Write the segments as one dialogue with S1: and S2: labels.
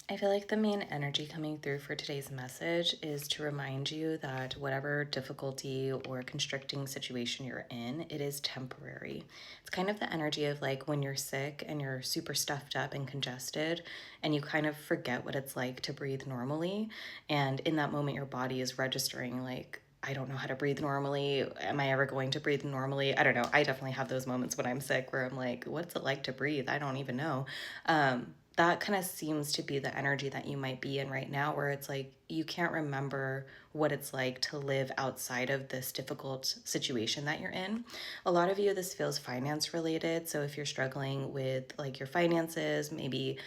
S1: I feel like the main energy coming through for today's message is to remind you that whatever difficulty or constricting situation you're in, it is temporary. It's kind of the energy of like when you're sick and you're super stuffed up and congested, and you kind of forget what it's like to breathe normally. And in that moment, your body is registering, like, I don't know how to breathe normally. Am I ever going to breathe normally? I don't know. I definitely have those moments when I'm sick where I'm like, what's it like to breathe? I don't even know. That kind of seems to be the energy that you might be in right now, where it's like you can't remember what it's like to live outside of this difficult situation that you're in. A lot of you, this feels finance related. So if you're struggling with like your finances, maybe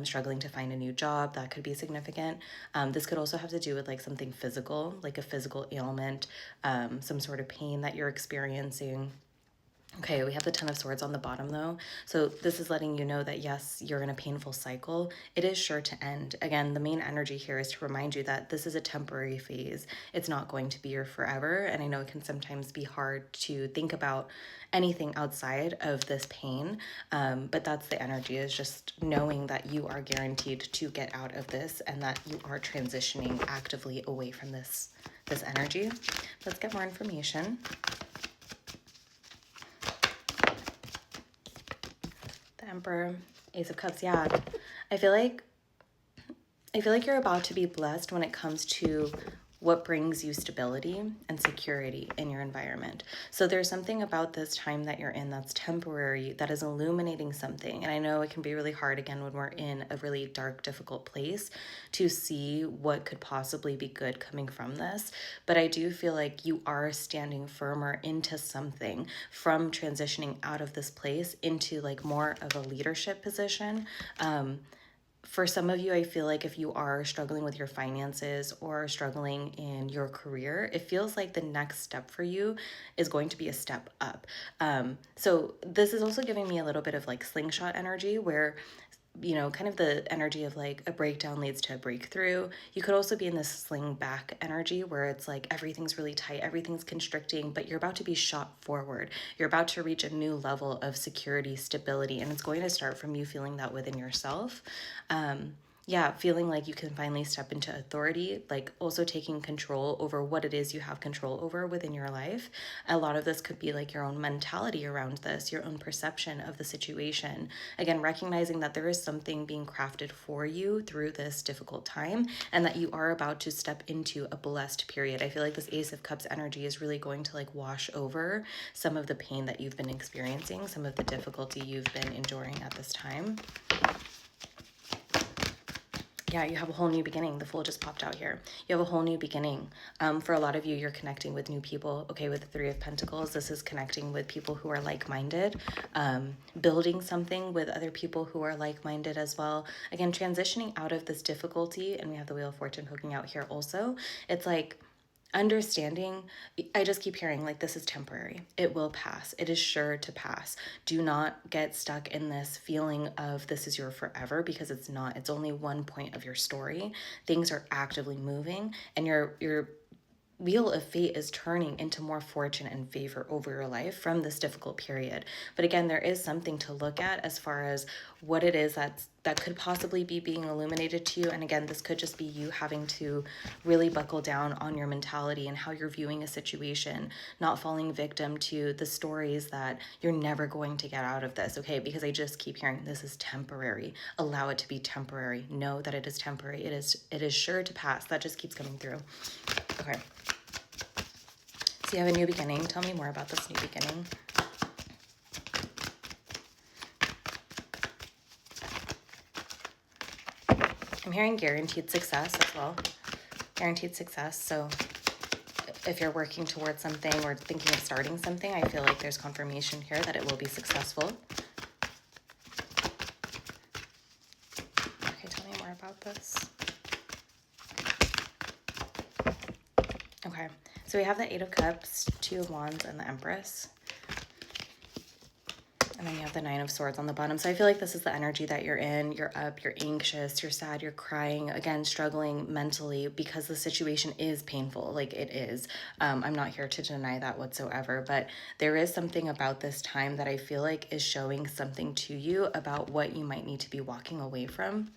S1: struggling to find a new job, that could be significant. This could also have to do with like something physical, like a physical ailment, some sort of pain that you're experiencing. Okay, we have the Ten of Swords on the bottom though. So this is letting you know that yes, you're in a painful cycle. It is sure to end. Again, the main energy here is to remind you that this is a temporary phase. It's not going to be your forever. And I know it can sometimes be hard to think about anything outside of this pain. But that's the energy, is just knowing that you are guaranteed to get out of this and that you are transitioning actively away from this energy. Let's get more information. The Emperor, Ace of Cups. Yeah, I feel like you're about to be blessed when it comes to what brings you stability and security in your environment. So there's something about this time that you're in that's temporary, that is illuminating something. And I know it can be really hard, again, when we're in a really dark, difficult place, to see what could possibly be good coming from this. But I do feel like you are standing firmer into something from transitioning out of this place into like more of a leadership position. For some of you, I feel like if you are struggling with your finances or struggling in your career, it feels like the next step for you is going to be a step up. So this is also giving me a little bit of like slingshot energy, where kind of the energy of like a breakdown leads to a breakthrough. You could also be in this sling back energy where it's like everything's really tight, everything's constricting, but you're about to be shot forward. You're about to reach a new level of security, stability, and it's going to start from you feeling that within yourself. Yeah, feeling like you can finally step into authority, like also taking control over what it is you have control over within your life. A lot of this could be like your own mentality around this, your own perception of the situation. Again, recognizing that there is something being crafted for you through this difficult time, and that you are about to step into a blessed period. I feel like this Ace of Cups energy is really going to like wash over some of the pain that you've been experiencing, some of the difficulty you've been enduring at this time. Yeah, you have a whole new beginning. The Fool just popped out here. You have a whole new beginning. For a lot of you, you're connecting with new people. Okay, with the Three of Pentacles, this is connecting with people who are like-minded, building something with other people who are like-minded as well. Again, transitioning out of this difficulty, and we have the Wheel of Fortune poking out here also. It's like understanding, I just keep hearing like this is temporary. It will pass. It is sure to pass. Do not get stuck in this feeling of this is your forever, because it's not. It's only one point of your story. Things are actively moving, and your wheel of fate is turning into more fortune and favor over your life from this difficult period. But again, there is something to look at as far as what it is that could possibly be being illuminated to you. And again, this could just be you having to really buckle down on your mentality and how you're viewing a situation, not falling victim to the stories that you're never going to get out of this, okay? Because I just keep hearing this is temporary. Allow it to be temporary. Know that it is temporary. It is sure to pass. That just keeps coming through. Okay. So you have a new beginning. Tell me more about this new beginning. I'm hearing guaranteed success as well. Guaranteed success. So if you're working towards something or thinking of starting something, I feel like there's confirmation here that it will be successful. Okay, tell me more about this. Okay, so we have the Eight of Cups, Two of Wands, and the Empress. And then you have the Nine of Swords on the bottom. So I feel like this is the energy that you're in. You're up, you're anxious, you're sad, you're crying. Again, struggling mentally because the situation is painful. Like it is. I'm not here to deny that whatsoever. But there is something about this time that I feel like is showing something to you about what you might need to be walking away from.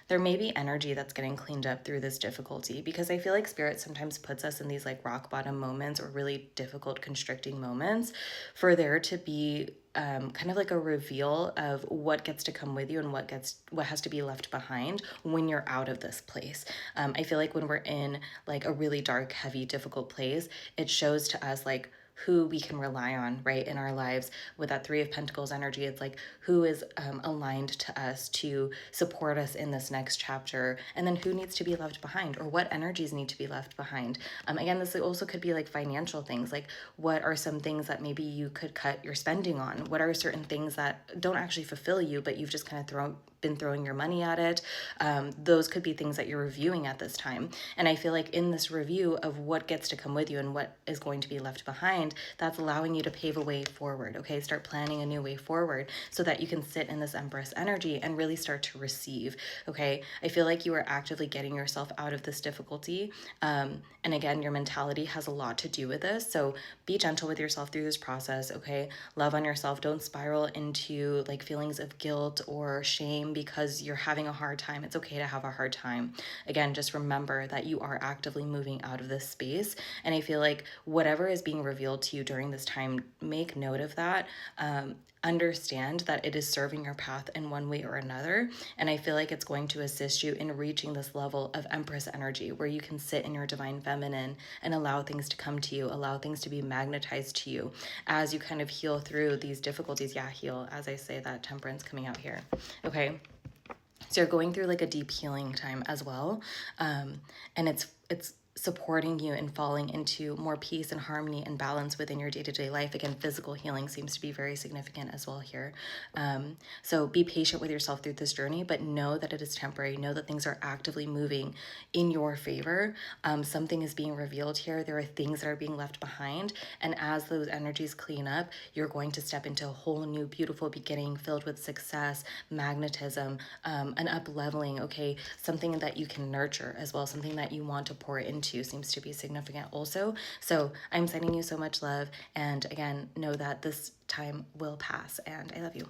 S1: there may be energy that's getting cleaned up through this difficulty, because I feel like spirit sometimes puts us in these like rock bottom moments or really difficult constricting moments for there to be kind of like a reveal of what gets to come with you and what has to be left behind when you're out of this place. I feel like when we're in like a really dark, heavy, difficult place, it shows to us like who we can rely on, right, in our lives. With that Three of Pentacles energy, it's like who is aligned to us to support us in this next chapter, and then who needs to be left behind, or what energies need to be left behind. Again, this also could be like financial things, like what are some things that maybe you could cut your spending on? What are certain things that don't actually fulfill you, but you've just kind of been throwing your money at it? Those could be things that you're reviewing at this time. And I feel like in this review of what gets to come with you and what is going to be left behind, that's allowing you to pave a way forward, okay? Start planning a new way forward so that you can sit in this Empress energy and really start to receive, okay? I feel like you are actively getting yourself out of this difficulty. And again, your mentality has a lot to do with this. So be gentle with yourself through this process, okay? Love on yourself. Don't spiral into like feelings of guilt or shame because you're having a hard time. It's okay to have a hard time. Again, just remember that you are actively moving out of this space. And I feel like whatever is being revealed to you during this time, make note of that. Understand that it is serving your path in one way or another. And I feel like it's going to assist you in reaching this level of Empress energy where you can sit in your divine feminine and allow things to come to you, allow things to be magnetized to you as you kind of heal through these difficulties. Yeah, heal, as I say that Temperance coming out here. Okay. So you're going through like a deep healing time as well. And it's supporting you in falling into more peace and harmony and balance within your day-to-day life. Again, physical healing seems to be very significant as well here. So be patient with yourself through this journey, but know that it is temporary. Know that things are actively moving in your favor. Something is being revealed here. There are things that are being left behind. And as those energies clean up, you're going to step into a whole new, beautiful beginning filled with success, magnetism, an up-leveling, okay? Something that you can nurture as well, something that you want to pour into seems to be significant also. So I'm sending you so much love. And again, know that this time will pass, and I love you.